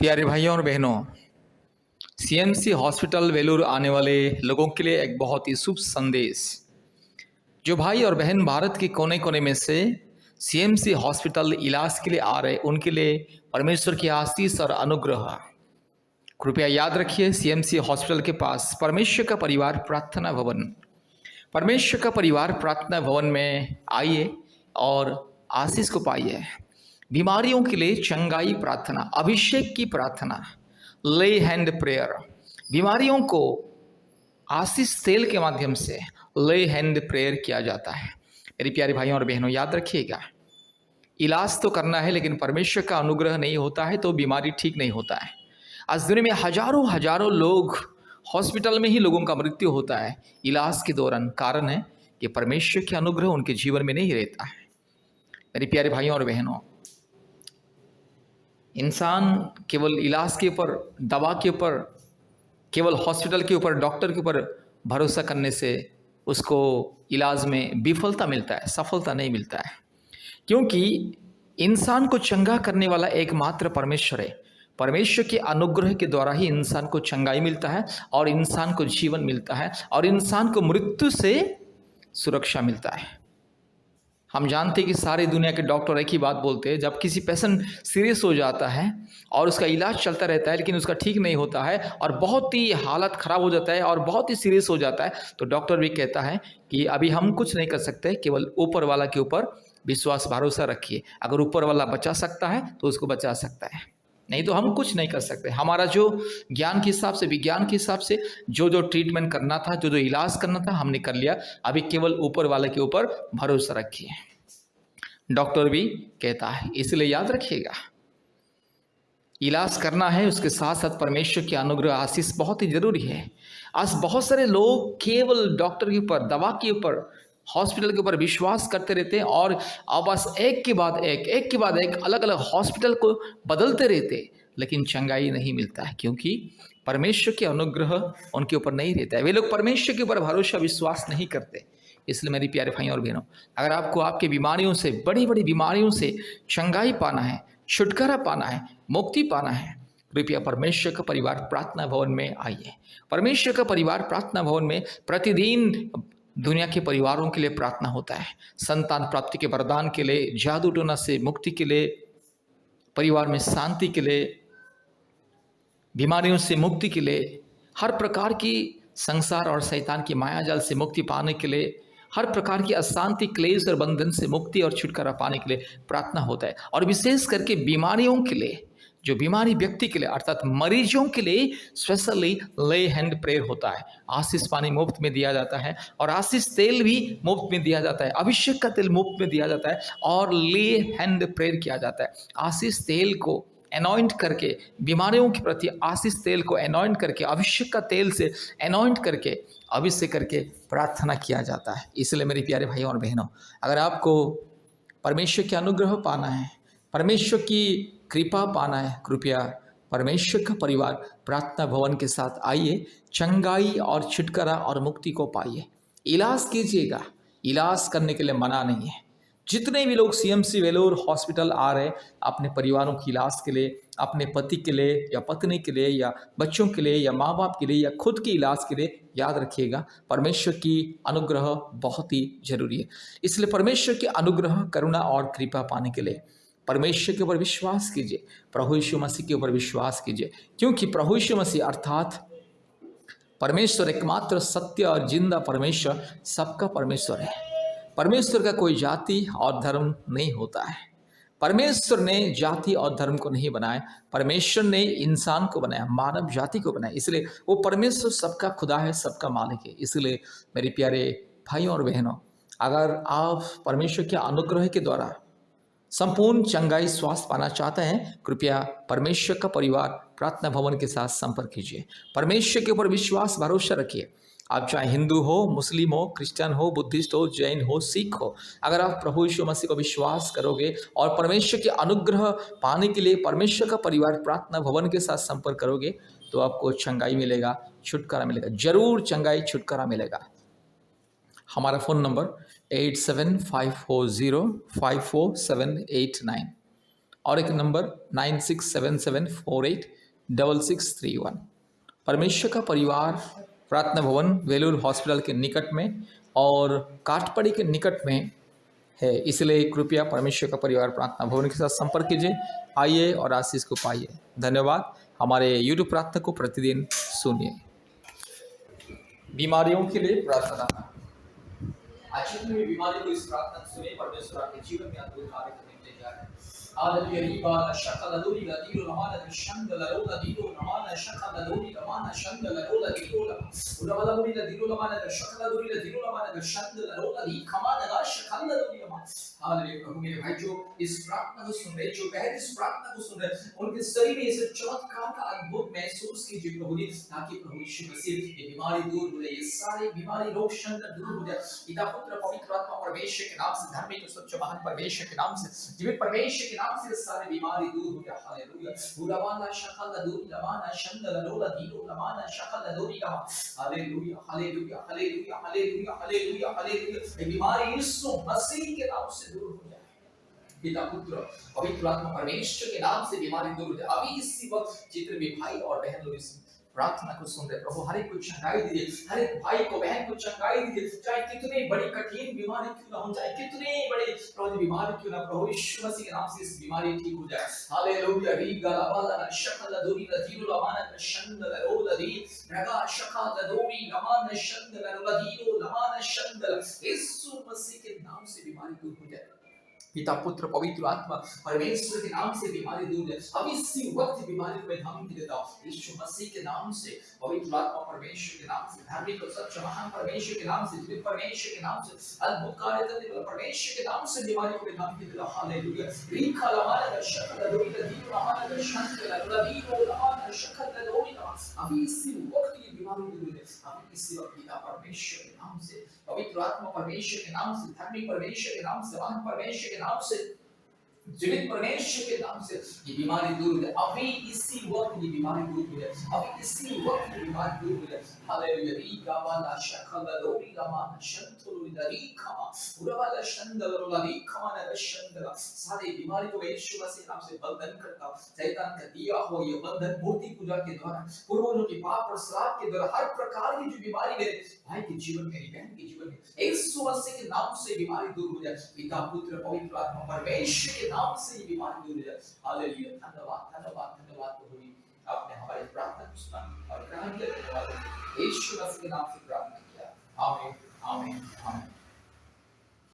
प्यारे भाइयों और बहनों, सीएमसी हॉस्पिटल वेलूर आने वाले लोगों के लिए एक बहुत ही शुभ संदेश। जो भाई और बहन भारत के कोने कोने में से सीएमसी हॉस्पिटल इलाज के लिए आ रहे, उनके लिए परमेश्वर की आशीष और अनुग्रह। कृपया याद रखिए, सीएमसी हॉस्पिटल के पास परमेश्वर का परिवार प्रार्थना भवन, परमेश्वर का परिवार प्रार्थना भवन में आइए और आशीष को पाइए। बीमारियों के लिए चंगाई प्रार्थना, अभिषेक की प्रार्थना, ले हैंड प्रेयर, बीमारियों को आशीष तेल के माध्यम से ले हैंड प्रेयर किया जाता है। मेरे प्यारे भाइयों और बहनों, याद रखिएगा, इलाज तो करना है, लेकिन परमेश्वर का अनुग्रह नहीं होता है तो बीमारी ठीक नहीं होता है। आज दुनिया में हजारों हजारों लोग हॉस्पिटल में ही लोगों का मृत्यु होता है इलाज के दौरान। कारण है कि परमेश्वर के अनुग्रह उनके जीवन में नहीं रहता है। मेरे प्यारे भाइयों और बहनों, इंसान केवल इलाज के ऊपर, दवा के ऊपर, केवल हॉस्पिटल के ऊपर, डॉक्टर के ऊपर भरोसा करने से उसको इलाज में विफलता मिलता है, सफलता नहीं मिलता है। क्योंकि इंसान को चंगा करने वाला एकमात्र परमेश्वर है। परमेश्वर के अनुग्रह के द्वारा ही इंसान को चंगाई मिलता है और इंसान को जीवन मिलता है और इंसान को मृत्यु से सुरक्षा मिलता है। हम जानते हैं कि सारी दुनिया के डॉक्टर एक ही बात बोलते हैं, जब किसी पेशेंट सीरियस हो जाता है और उसका इलाज चलता रहता है लेकिन उसका ठीक नहीं होता है और बहुत ही हालत ख़राब हो जाता है और बहुत ही सीरियस हो जाता है, तो डॉक्टर भी कहता है कि अभी हम कुछ नहीं कर सकते, केवल ऊपर वाला के ऊपर विश्वास भरोसा रखिए। अगर ऊपर वाला बचा सकता है तो उसको बचा सकता है, नहीं तो हम कुछ नहीं कर सकते। हमारा जो ज्ञान के हिसाब से, विज्ञान के हिसाब से जो ट्रीटमेंट करना था, जो इलाज करना था, हमने कर लिया। अभी केवल ऊपर वाले के ऊपर भरोसा रखिए, डॉक्टर भी कहता है। इसलिए याद रखिएगा, इलाज करना है, उसके साथ साथ परमेश्वर के अनुग्रह आशीष बहुत ही जरूरी है। आज बहुत सारे लोग केवल डॉक्टर के ऊपर, दवा के ऊपर, हॉस्पिटल के ऊपर विश्वास करते रहते हैं और अब बस एक के बाद एक अलग अलग हॉस्पिटल को बदलते रहते, लेकिन चंगाई नहीं मिलता है। क्योंकि परमेश्वर के अनुग्रह उनके ऊपर नहीं रहता है। वे लोग परमेश्वर के ऊपर भरोसा, विश्वास नहीं करते। इसलिए मेरे प्यारे भाइयों और बहनों, अगर आपको आपके बीमारियों से, बड़ी बड़ी बीमारियों से चंगाई पाना है, छुटकारा पाना है, मुक्ति पाना है, कृपया परमेश्वर का परिवार प्रार्थना भवन में आइए। परमेश्वर का परिवार प्रार्थना भवन में प्रतिदिन दुनिया के परिवारों के लिए प्रार्थना होता है। संतान प्राप्ति के वरदान के लिए, जादू टोना से मुक्ति के लिए, परिवार में शांति के लिए, बीमारियों से मुक्ति के लिए, हर प्रकार की संसार और शैतान की मायाजाल से मुक्ति पाने के लिए, हर प्रकार की अशांति, क्लेश और बंधन से मुक्ति और छुटकारा पाने के लिए प्रार्थना होता है। और विशेष करके बीमारियों के लिए, जो बीमारी व्यक्ति के लिए अर्थात मरीजों के लिए स्पेशली ले हैंड प्रेयर होता है। आशीष पानी मुफ्त में दिया जाता है और आशीष तेल भी मुफ्त में दिया जाता है, अभिषेक का तेल मुफ्त में दिया जाता है और ले हैंड प्रेयर किया जाता है। आशीष तेल को एनॉइंट करके, बीमारियों के प्रति आशीष तेल को एनॉइंट करके, अभिषेक का तेल से एनॉइंट करके, अभिषेक करके प्रार्थना किया जाता है। इसलिए मेरे प्यारे भाइयों और बहनों, अगर आपको परमेश्वर के अनुग्रह पाना है, परमेश्वर की कृपा पाना है, कृपया परमेश्वर का परिवार प्रार्थना भवन के साथ आइए, चंगाई और छुटकारा और मुक्ति को पाइए। इलाज कीजिएगा, इलाज करने के लिए मना नहीं है। जितने भी लोग सीएमसी वेलूर हॉस्पिटल आ रहे अपने परिवारों की इलाज के लिए, अपने पति के लिए या पत्नी के लिए या बच्चों के लिए या माँ बाप के लिए या खुद के इलाज के लिए, याद रखिएगा परमेश्वर की अनुग्रह बहुत ही जरूरी है। इसलिए परमेश्वर के अनुग्रह, करुणा और कृपा पाने के लिए परमेश्वर के ऊपर विश्वास कीजिए, प्रभु यीशु मसीह के ऊपर विश्वास कीजिए। क्योंकि प्रभु यीशु मसीह अर्थात परमेश्वर एकमात्र सत्य और जिंदा परमेश्वर, सबका परमेश्वर है। परमेश्वर का कोई जाति और धर्म नहीं होता है। परमेश्वर ने जाति और धर्म को नहीं बनाया, परमेश्वर ने इंसान को बनाया, मानव जाति को बनाया। इसलिए वो परमेश्वर सबका खुदा है, सबका मालिक है। इसलिए मेरे प्यारे भाइयों और बहनों, अगर आप परमेश्वर के अनुग्रह के द्वारा संपूर्ण चंगाई, स्वास्थ्य पाना चाहते हैं, कृपया परमेश्वर का परिवार प्रार्थना भवन के साथ संपर्क कीजिए। परमेश्वर के ऊपर विश्वास, भरोसा रखिए। आप चाहे हिंदू हो, मुस्लिम हो, क्रिश्चियन हो, बुद्धिस्ट हो, जैन हो, सिख हो, अगर आप प्रभु यीशु मसीह को विश्वास करोगे और परमेश्वर के अनुग्रह पाने के लिए परमेश्वर का परिवार प्रार्थना भवन के साथ संपर्क करोगे, तो आपको चंगाई मिलेगा, छुटकारा मिलेगा। जरूर चंगाई, छुटकारा मिलेगा। हमारा फ़ोन नंबर 8754054789, और एक नंबर 9677486631। परमेश्वर का परिवार प्रार्थना भवन वेलूर हॉस्पिटल के निकट में और काठपड़ी के निकट में है, इसलिए कृपया परमेश्वर का परिवार प्रार्थना भवन के साथ संपर्क कीजिए। आइए और आशीष को पाइए। धन्यवाद। हमारे यूट्यूब प्रार्थना को प्रतिदिन सुनिए। बीमारियों के लिए प्रार्थना। आज जितनी भी बीमारी को इस प्रार्थना सुने, परमेश्वर आपके जीवन में अद्भुत कार्य करने के लिए जा रहे हैं। हालेलुया। रीबा शका लदोरी लदीरो रमाना शंद लरोला दीरो रमाना शका लदोरी रमाना शंद लरोला दीरो उरवाला लदोरी लदीरो रमाना शका लदोरी लदीरो रमाना शंद लरोला दी खमाना गा शका लदोरी रमाना। हालेलुया। प्रभु मेरे भाई जो इस प्रार्थना को सुन रहे, जो बहन इस प्रार्थना को सुन रहे, उनके शरीर में इस चमत्कार का अद्भुत महसूस कीजिए प्रभु जी, ताकि प्रभु यीशु मसीह ये बीमारी दूर हो जाए, ये सारी बीमारी रोग शंद दूर हो जाए। पिता पुत्र पवित्र आत्मा परमेश्वर के नाम से, धार्मिक सच्चे महान परमेश्वर के नाम से, जीवित परमेश्वर के नाम से सारी बीमारी दूर हो जाए। हालेलुया। उलावाना शकल दूरी लमाना शंदल लोला दीरो लमाना शकल दूरी लमा। Hallelujah hallelujah hallelujah hallelujah hallelujah hallelujah. ये बीमारी यीशु मसीह के नाम से दूर हो जाए। पिता पुत्र पवित्र आत्मा परमेश्वर के नाम से बीमारी दूर हो जाए। अभी इसी वक्त जितने भी भाई और बहन लोग इस प्रार्थना को सुन रहे, प्रभु हर एक को चंगाई दीजिए, हर एक भाई को बहन को चंगाई दीजिए, चाहे कितनी बड़ी कठिन बीमारी क्यों ना हो, चाहे कितनी बड़ी प्रभु बीमारी क्यों ना, प्रभु यीशु मसीह के नाम से इस बीमारी ठीक हो जाए। हालेलुया। री गलावाला शकल दूरी लदीरो लमाना शंदल रोला दी रगा शकल दूरी लमाना शंदल रोला दीरो लमाना शंदल। यीशु मसीह के नाम से बीमारी दूर हो जाए। पिता पुत्र पवित्र आत्मा परमेश्वर के नाम से बीमारी दूर है। अब इसी वक्त बीमारी को मैं धमकी देता हूँ यीशु मसीह के नाम से, पवित्र आत्मा परमेश्वर के नाम से, धार्मिक और सच्चा महान परमेश्वर के नाम से, जीवित परमेश्वर के नाम से, अद्भुत कार्य करने वाला परमेश्वर के नाम से बीमारी को मैं धमकी देता हूँ। हालेलुया। रीखा लमाना शकल दोरी लदीरो लमाना शंकल लदीरो लमाना शकल दोरी लमा। अभी इसी वक्त ये बीमारी दूर है। अभी इसी वक्त पिता परमेश्वर के नाम से, पवित्र आत्मा परमेश्वर के नाम से, धार्मिक परमेश्वर के नाम से, महान परमेश्वर के नाम से, जीवित परमेश्वर के नाम से ये बीमारी दूर हो जाए। अभी इसी वक्त ये बीमारी दूर हो जाए। अभी इसी वक्त ये बीमारी दूर हो जाए। हालेलुया। री गावाला शकल दोरी लमाना शंतुलु दरी खमा उरवाला शंदल रोलादी खमा न शंदल। सारी बीमारी को यीशु मसीह नाम से बंधन करता हूं। शैतान का दिया हो ये बंधन मूर्ति पूजा के द्वारा, पूर्वजों के पाप और श्राप के द्वारा, हर प्रकार की जो बीमारी मेरे भाई के जीवन में, बहन के जीवन में, यीशु मसीह के नाम से बीमारी दूर हो जाए। पिता पुत्र पवित्र आत्मा परमेश्वर के नाम से ये बीमारी दूर हो जाए। हालेलुया। धन्यवाद धन्यवाद धन्यवाद प्रभु जी, आपने हमारी प्रार्थना को सुना और ग्रहण किया। धन्यवाद। यीशु मसीह के नाम से प्रार्थना किया। आमीन आमीन आमीन।